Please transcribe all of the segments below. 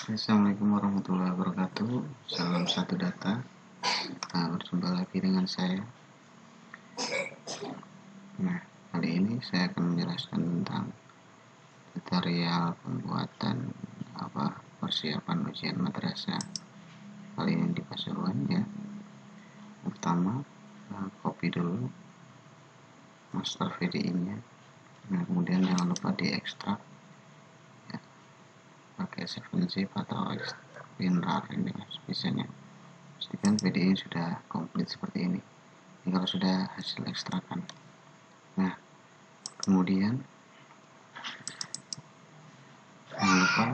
Assalamualaikum warahmatullahi wabarakatuh. Salam satu data. Berjumpa lagi dengan saya. Nah, kali ini saya akan menjelaskan tentang tutorial pembuatan persiapan ujian madrasah. Kali ini di Pasuruan ya. Pertama, copy dulu master VDI-nya. Nah, kemudian jangan lupa diekstrak ya, pakai 7-zip atau WinRAR ini bisanya. Pastikan VDI sudah komplit seperti ini. Ini kalau sudah hasil ekstrakan. Nah, kemudian jangan lupa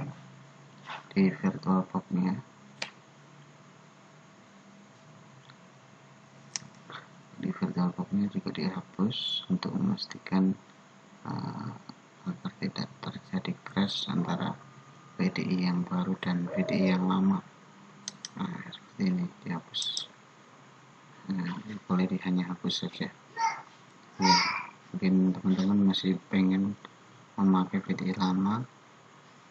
di VirtualBox-nya juga dihapus untuk memastikan agar tidak terjadi crash antara VDI yang baru dan VDI yang lama. Nah, seperti ini dihapus. Boleh hanya hapus saja ya. Mungkin teman-teman masih pengen memakai VDI lama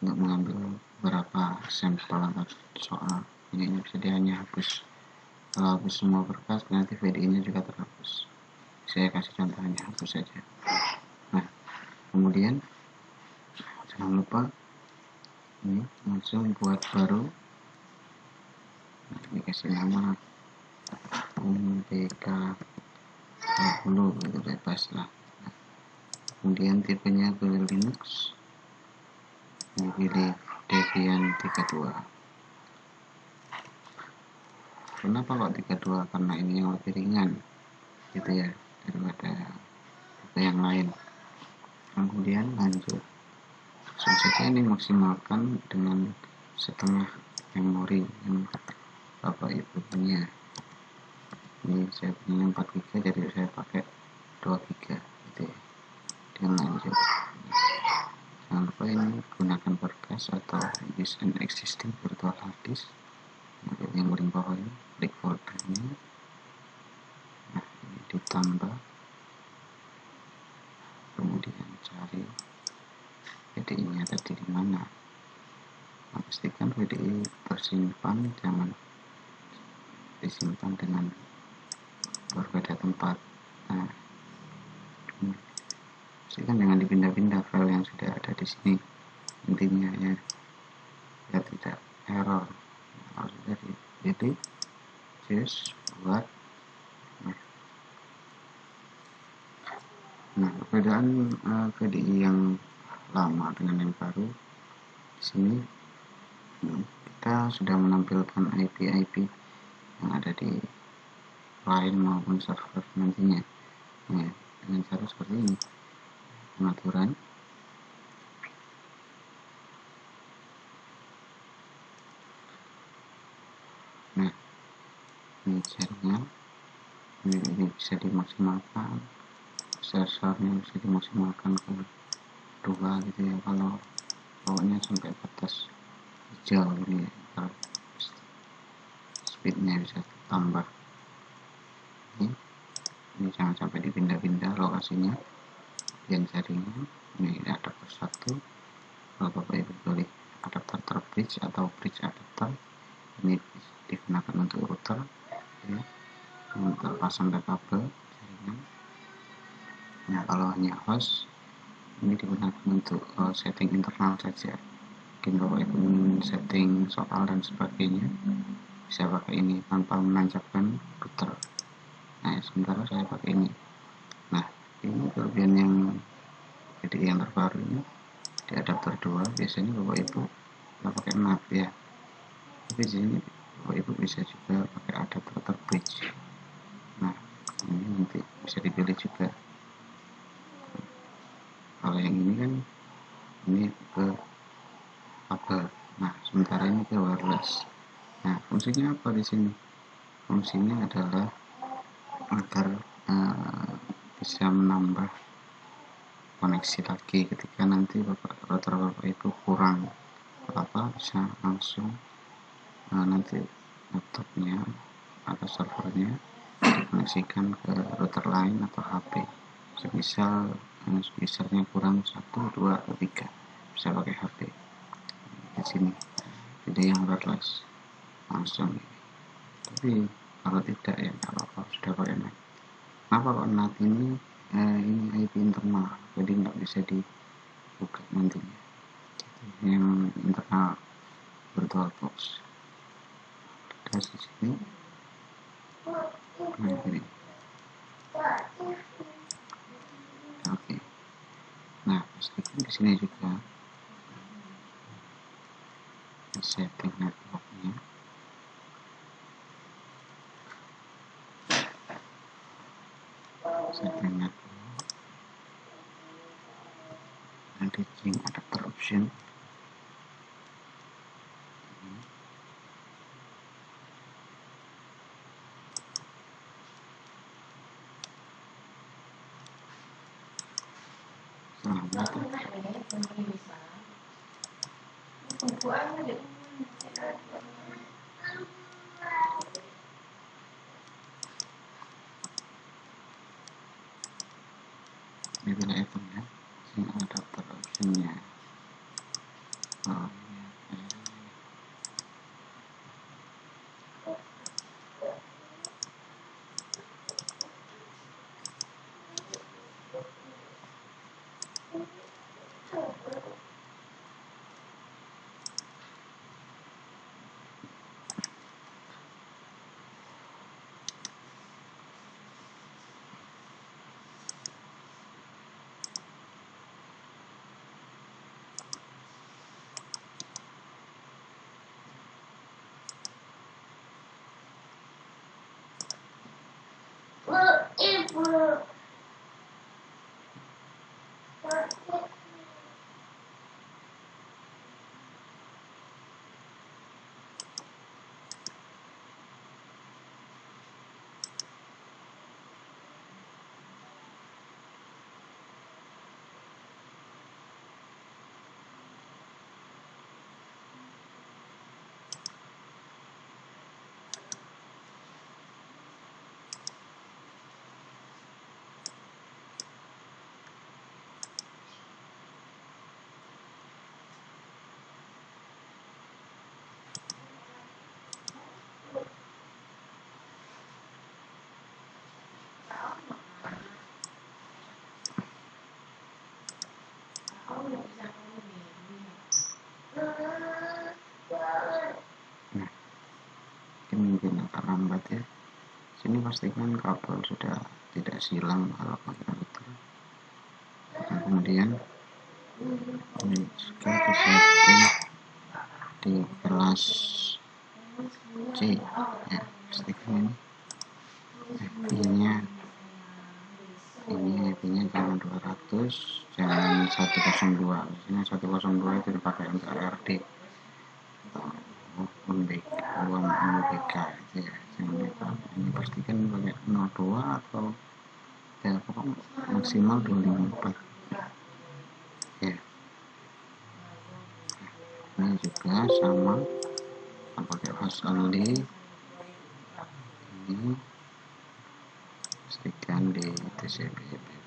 untuk mengambil beberapa sampel atau soal, ini bisa hanya hapus. Kalau hapus semua berkas nanti VDI nya juga terhapus. Saya kasih contohnya hapus saja. Nah, kemudian jangan lupa ini langsung buat baru. Nah, ini kasih nama MPK 20 itu bebas lah. Nah, kemudian tipenya pilih Linux, pilih Debian 32. Kenapa kok 32? Karena ini yang lebih ringan gitu ya daripada yang lain. Kemudian lanjut, saja ini maksimalkan dengan setengah memori yang Bapak Ibu punya. Ini saya punya 4 GB, jadi saya pakai 2 GB gitu ya. Dan lanjut, jangan lupa ini gunakan berkas atau use an existing virtual hard disk. Yang paling bawah ini klik foldernya. Nah, ini ditambah, kemudian cari VDI nya tadi di mana. Nah, pastikan VDI tersimpan, jangan disimpan dengan berbeda tempat. Nah, pastikan jangan dipindah-pindah file yang sudah ada di sini, intinya ya, biar tidak error. Harus dari edit, choose, buat. Nah, perbedaan VDI yang lama dengan yang baru di sini, kita sudah menampilkan IP yang ada di file maupun server nantinya ya, dengan cara seperti ini. Pengaturan, nah ini jaringan, ini bisa dimaksimalkan, sensornya bisa dimaksimalkan ke 2 gitu ya, kalau pokoknya sampai batas hijau ini ya. Kalau speednya bisa tambah. Ini jangan sampai dipindah-pindah lokasinya. Yang jaringan ini adapter 1. Kalau Bapak Ibu pilih adapter terbridge atau bridge adapter, ini digunakan untuk router ya, untuk pasang ke kabel jaringan. Nah, kalau hanya host, ini digunakan untuk setting internal saja. Mungkin Bapak Ibu setting soal dan sebagainya, bisa pakai ini tanpa menancapkan router. Nah, sementara saya pakai ini. Nah, ini kelebihan yang VDI yang terbaru ini di adapter 2. Biasanya Bapak Ibu nggak pakai NAT ya, tapi di sini Bapak Ibu bisa juga pakai adapter terbridge. Nah, ini nanti bisa dipilih juga. Kalau yang ini kan ini ke kabel. Nah, sementara ini ke wireless. Nah, fungsinya apa di sini? Fungsinya adalah agar bisa menambah koneksi lagi ketika nanti router Bapak Ibu kurang apa, bisa langsung nanti laptopnya atau servernya dikoneksikan ke router lain atau HP. Semisal speakernya kurang 1, 2, atau 3, bisa pakai HP di sini. pilih yang wireless langsung. Tapi kalau tidak ya nggak apa-apa, sudah pakai NAT. Kenapa kok NAT ini IP internal, jadi nggak bisa dibuka nantinya, yang internal VirtualBox. Di sini, nah ini, oke. Nah pastikan di sini juga setting networknya. Setting network, nanti change adapter option. Ini pilih item ya, sini adapter optionnya. Oh, nah ini mungkin agak lambat ya. Sini pastikan kabel sudah tidak silang kalau pakai router. Nah, kemudian ini juga di setting di kelas C ya, pastikan ini IP-nya jangan 200, jangan 102. Biasanya 102 itu dipakai untuk RD atau UMBK itu ya, jangan dipakai. Ini pastikan pakai 02 atau ya pokoknya maksimal 254 ya. Ini juga sama pakai host only. Ini pastikan di TCP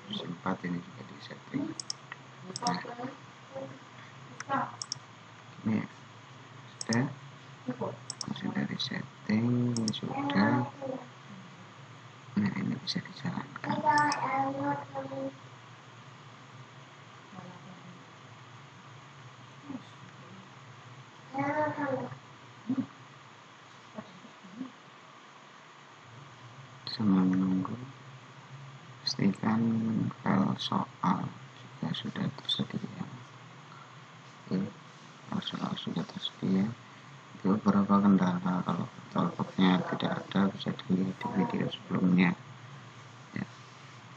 versi 4 ini juga di setting. Nah ini sudah di setting, ini sudah. Nah ini bisa dijalankan. Sambil menunggu, pastikan file soal juga sudah tersedia. Oke, file soal sudah tersedia. Itu beberapa kendala, kalau VirtualBox-nya tidak ada bisa dilihat di video sebelumnya ya.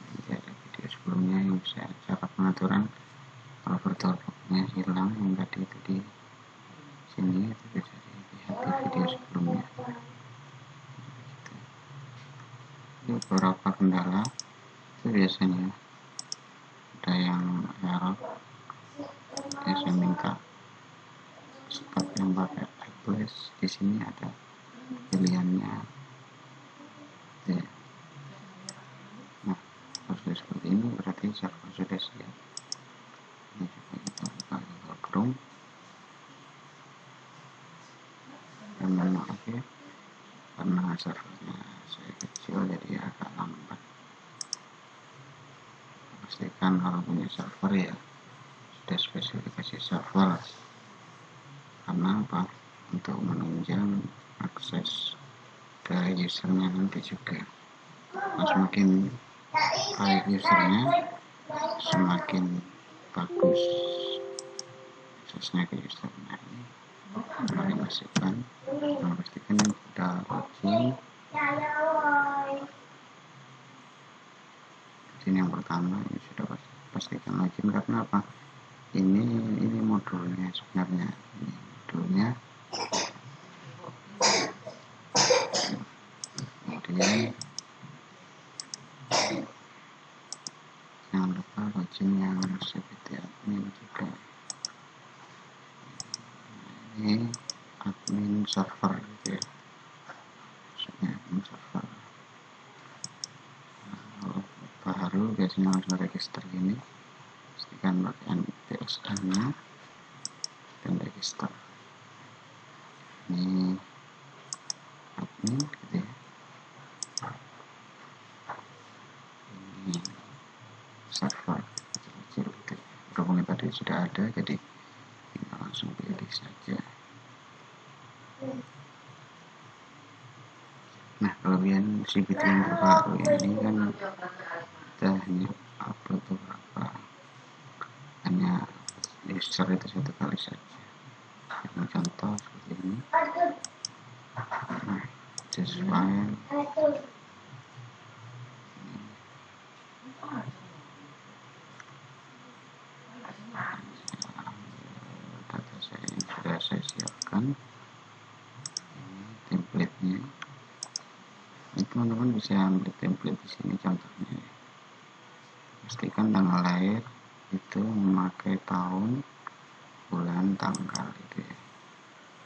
Nanti ada video sebelumnya yang bisa cara pengaturan kalau VirtualBox-nya hilang yang tadi itu di sini, itu bisa dilihat di video sebelumnya. Ini beberapa kendala itu biasanya ada yang error ya, saya minta stop yang pakai iPlace. Di sini ada pilihannya ya. Nah kalau sudah seperti ini berarti server sudah siap. Ini juga kita buka Google Chrome. maaf ya, karena servernya saya kecil jadi agak lambat. Pastikan kalau punya server ya sudah spesifikasi server, karena apa, untuk menunjang akses ke usernya nanti juga. Nah, semakin baik usernya, semakin bagus aksesnya ke usernya. Ini mari masukkan, pastikan yang sudah login. Ini yang pertama, ini sudah pastikan login, karena apa, ini modulnya sebenarnya, ini modulnya. Kemudian jangan lupa login yang seperti admin juga. Ini admin server gitu ya, maksudnya admin server. Kalau baru biasanya harus register ini, pastikan pakai TSN nya dan register. Ini admin gitu ya, ini server kecil-kecil gitu. Berhubung tadi sudah ada, jadi kita langsung pilih saja. Nah, kelebihan CBT yang terbaru ini kan kita hanya upload beberapa, hanya user itu satu kali saja. Ini contoh seperti ini. Nah, just file. Data saya yang sudah saya siapkan, ini template-nya. Ini teman-teman bisa ambil template di sini contohnya. Pastikan tanggal lahir itu memakai tahun, bulan, tanggal gitu ya,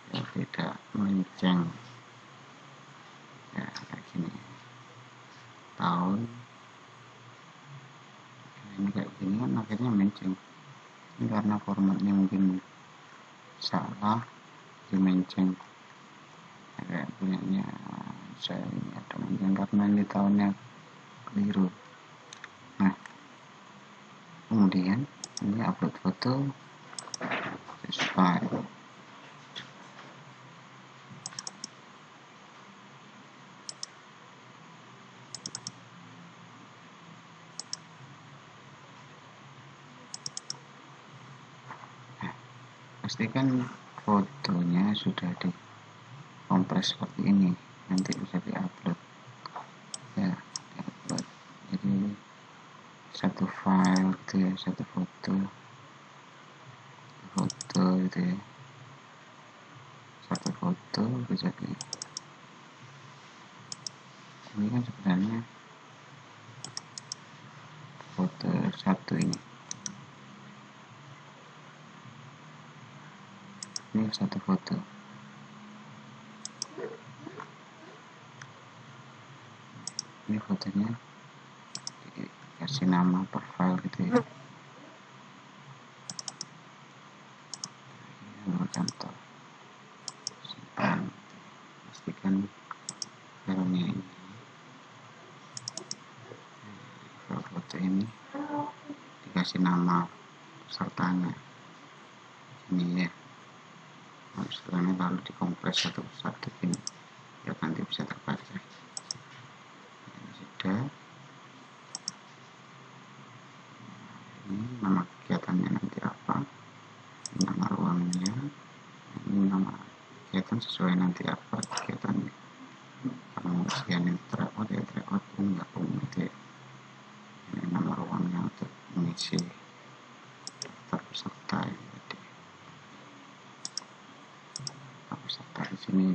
biar tidak melenceng ya, kayak gini tahun. Ini kayak gini kan akhirnya melenceng, ini karena formatnya mungkin salah di melenceng ya, kayak punyanya saya ini ada melenceng karena ini tahunnya keliru. Nah, kemudian ini upload foto, file. Pastikan fotonya sudah dikompres seperti ini, nanti bisa diupload ya, diupload. Jadi satu file gitu ya, satu foto gitu ya, satu foto bisa di, ini kan sebenarnya foto satu ini satu foto. Ini fotonya dikasih nama profile gitu ya, contoh simpan. Pastikan filenya ini, foto ini dikasih nama pesertanya ini ya. Nah, setelahnya lalu dikompres satu persatu ini ya, nanti bisa terbaca. Ini sudah, ini nama kegiatannya nanti apa, ini nama ruangnya, ini nama kegiatan sesuai nanti apa kegiatannya. Kalau usian yang terawat ya terawat, enggak gitu ya. Ini nama ruangnya untuk mengisi daftar peserta ya, jadi daftar peserta di sini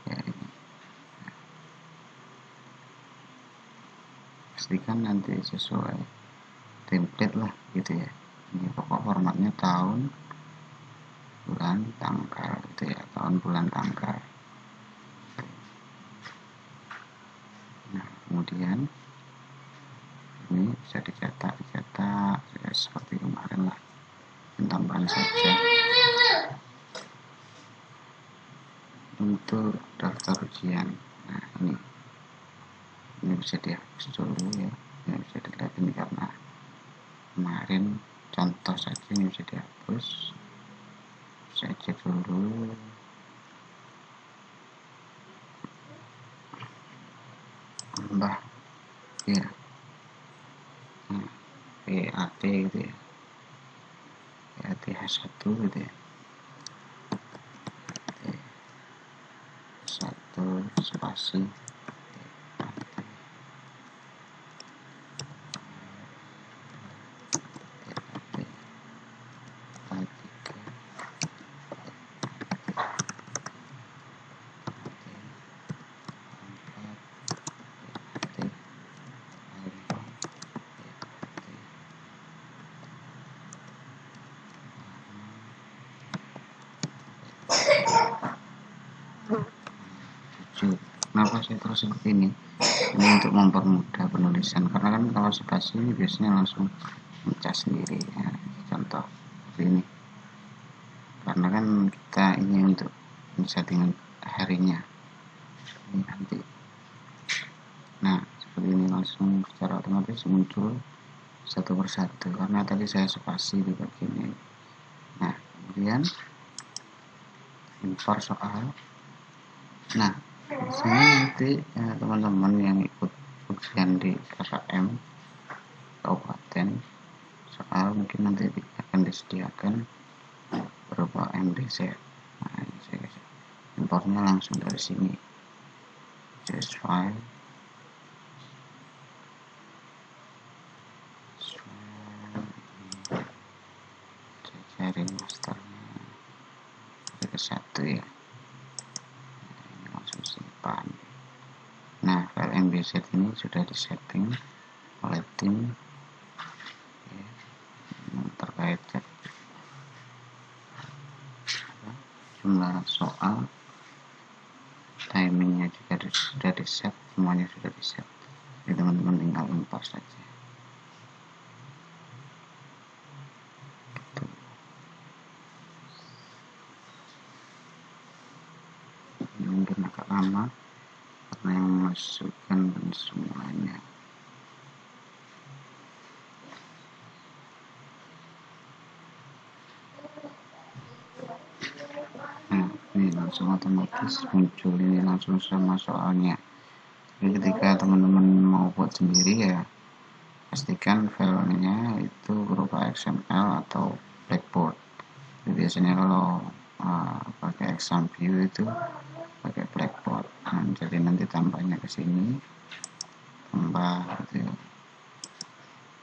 ya. Ini pastikan nanti sesuai template lah gitu ya. Ini pokok formatnya tahun, bulan, tanggal gitu ya, tahun, bulan, tanggal. Nah, kemudian ini bisa dicetak ya, seperti kemarin lah, tambahan saja. itu daftar ujian. Nah, ini bisa dihapus dulu ya. Ini bisa dilihat ini karena kemarin contoh saja, ini bisa dihapus. Saya cek dulu. Tambah ya. Nah, PAT gitu ya. PAT H1 gitu ya. Satu spasi Kenapa saya terus seperti ini? Ini untuk mempermudah penulisan, karena kan kalau spasi ini biasanya langsung pecah sendiri ya. Contoh seperti ini, karena kan kita ini untuk settingan harinya ini nanti. Nah, seperti ini langsung secara otomatis muncul satu persatu karena tadi saya spasi di bagian ini. Nah, kemudian impor soal. Nah, di sini nanti teman-teman yang ikut ujian di KKM kabupaten soal mungkin nanti akan disediakan berupa MDZ. Nah, ini saya impornya langsung dari sini, just file, saya cari masternya ke satu ya. Ini langsung simpan. Nah, file MBZ ini sudah disetting oleh tim ya, terkait jumlah soal, timingnya juga sudah di set, semuanya sudah di set. Jadi teman-teman tinggal import saja. Ini mungkin agak lama karena yang memasukkan semuanya. Nah, ini langsung otomatis muncul, ini langsung sama soalnya. Jadi ketika teman-teman mau buat sendiri ya pastikan filenya itu berupa XML atau Blackboard. Jadi biasanya kalau pakai exam view itu pakai Blackboard. Nah, jadi nanti tambahnya ke sini, tambah gitu ya,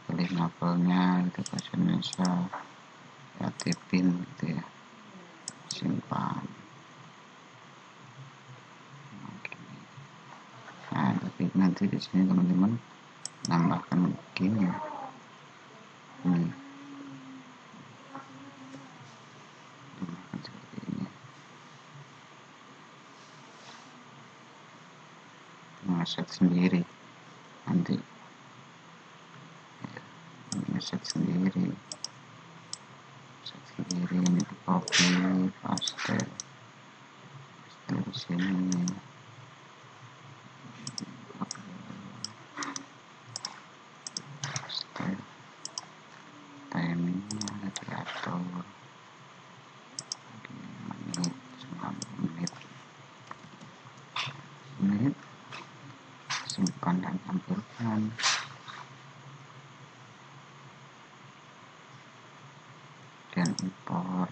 pilih novelnya gitu bahasa Indonesia ya, tipin gitu ya, simpan. Nah, tapi nanti di sini teman-teman tambahkan begini ya. Ini tambahkan seperti ini. Ngeset sendiri nanti ya, ngeset sendiri ini di copy paste di sini. Timingnya diatur menit, 90 menit, simpan dan tampilkan. Dan impor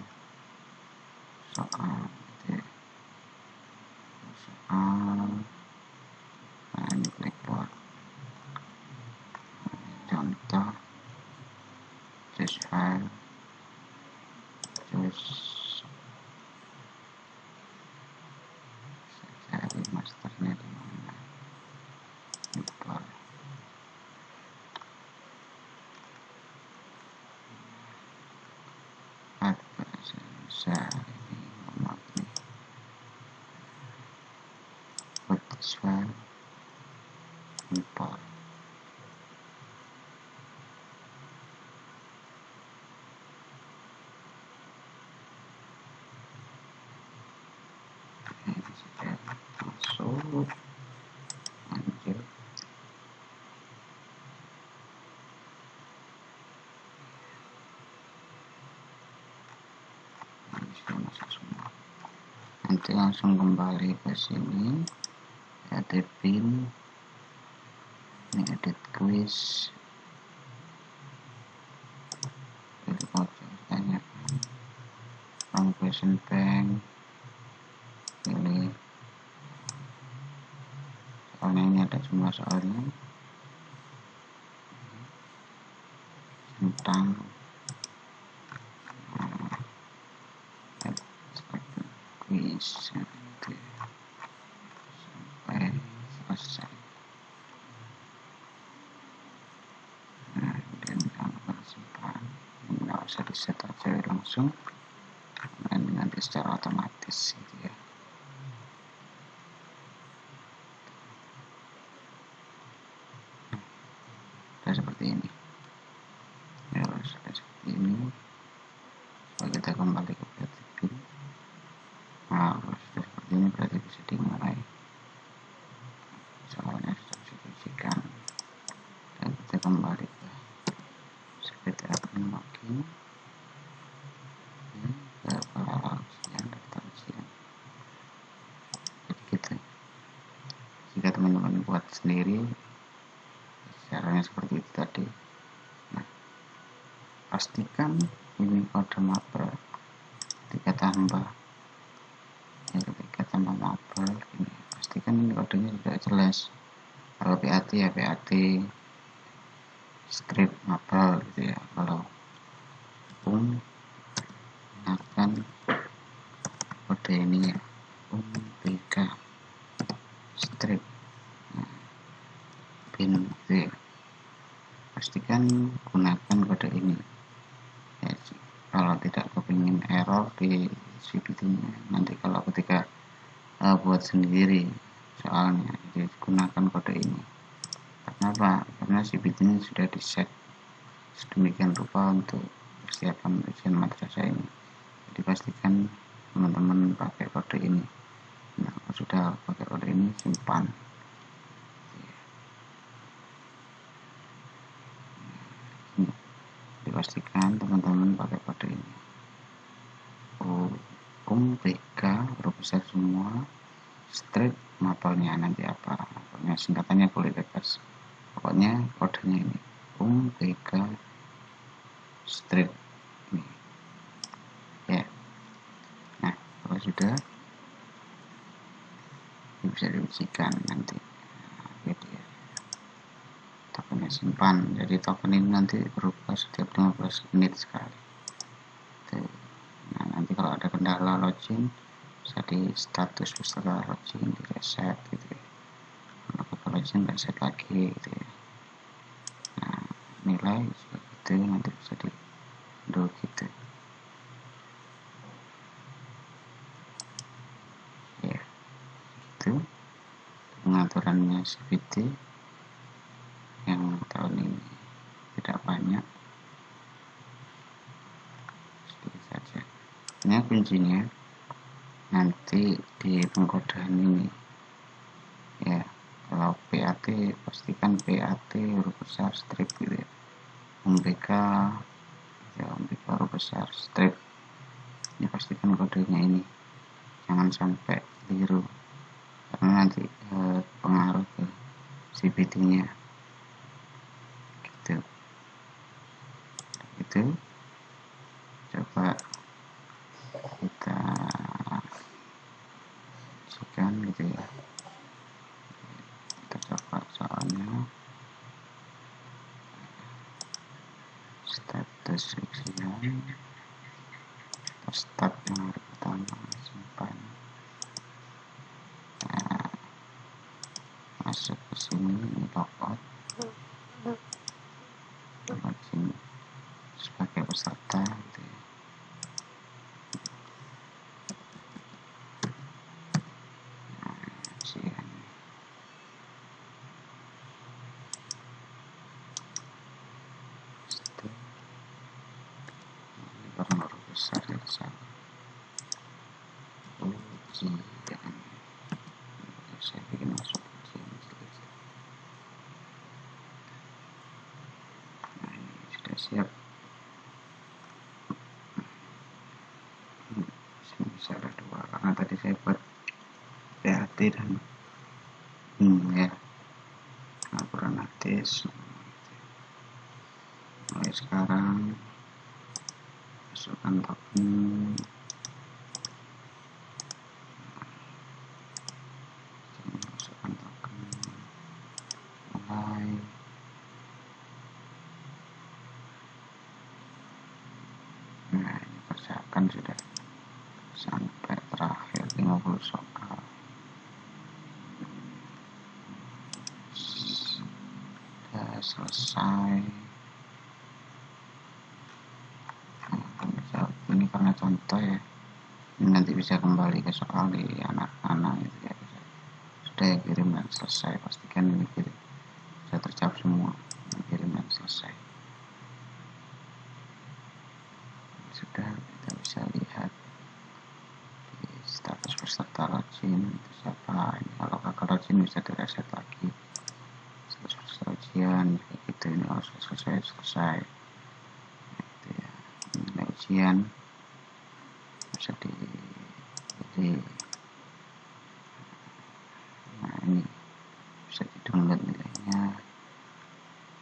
soal nah ini Blackboard contoh, just file, terus saya cari masternya di mana, impor. Bahasa Indonesia ini nomor ini, put this file, impor. ini sudah masuk, lanjut. Ini sudah masuk semua. Nanti langsung kembali ke sini, edit pin, ini edit quiz, pilih voucher pertanyaan, from question bank, pilih soalnya, ini ada semua soalnya tentang quiz nanti sampai selesai. Dan kalau simpan, nggak usah di set aja langsung, dan nanti secara otomatis gitu ya. Sudah seperti ini ya, sudah seperti ini. Coba kita kembali ke PTP. Nah, kalau sudah seperti ini berarti bisa dimulai, soalnya sudah bisa diisikan. Dan kita kembali ke seperti admin login, ke ujian, daftar ujian. Jadi gitu, jika teman-teman buat sendiri caranya seperti itu tadi. Nah, pastikan ini kode mapel ketika tambah mapel ini, pastikan ini kodenya sudah jelas. Kalau PAT ya PAT script mapel gitu ya. Kalau gunakan kode ini ya, BK strip pin gitu ya. Pastikan gunakan kode ini ya, kalau tidak kepingin error di CPT-nya. Nanti kalau ketika buat sendiri soalnya, jadi gunakan kode ini. Kenapa? Karena CPT-nya sudah di set sedemikian rupa untuk persiapan ujian madrasah ini. Jadi pastikan teman-teman pakai kode ini. Nah, kalau sudah pakai kode ini, simpan. Dipastikan teman-teman pakai kode ini. BK huruf besar semua, strip mapelnya nanti apa? Mapelnya singkatannya boleh bebas. Pokoknya kodenya ini. BK strip ini. Ya. Nah, kalau sudah bisa diujikan nanti. Gitu ya. Tokennya simpan. Jadi token ini nanti berubah setiap 15 menit sekali. Tuh. Nah, nanti kalau ada kendala login bisa di status peserta login di reset gitu ya. Kalau gagal login reset lagi gitu ya. Nah, nilai gitu nanti bisa di do gitu ya. Itu pengaturannya CPT yang tahun ini tidak banyak, sedikit saja. Ini kuncinya nanti di pengkodean ini ya. Kalau PAT pastikan PAT huruf besar strip gitu ya. BK ya, BK huruf besar strip ini, pastikan kodenya ini, jangan sampai keliru karena nanti pengaruh ke CPT nya gitu. Itu coba kita ujikan gitu ya. Kita coba soalnya status ujian, start yang hari pertama, simpan. Nah, masuk ke sini, ini logout, login sebagai peserta gitu ya. Ujian ini karena huruf besar ya, salah. ujian. Saya bikin masuk ujian sedikit. Nah, ini sudah siap. Bisa ada dua karena tadi saya buat PAT dan ya laporan artis. Mulai sekarang masukkan token, masukkan token, mulai. Nah, ini persiapan sudah sampai terakhir 50 soal. Sudah selesai. Ini karena contoh ya, ini nanti bisa kembali ke soal di anak-anak gitu ya. Sudah ya, kirim dan selesai. Pastikan ini kirim sudah terjawab semua, kirim dan selesai. Sudah, kita bisa lihat di status peserta login itu siapa. Ini kalau gagal login bisa direset lagi. Status peserta ujian kayak gitu, ini harus selesai gitu ya. Nilai ujian bisa dipilih. Nah, ini bisa di-download nilainya.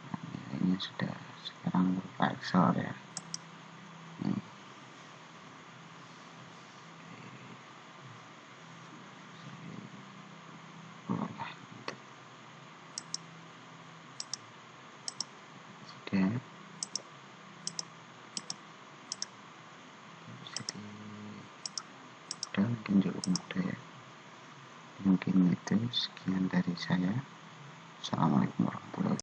Nah, nilainya sudah sekarang berupa Excel ya. Ini sudah mungkin cukup mudah ya. Mungkin itu sekian dari saya. Assalamualaikum warahmatullahi wabarakatuh.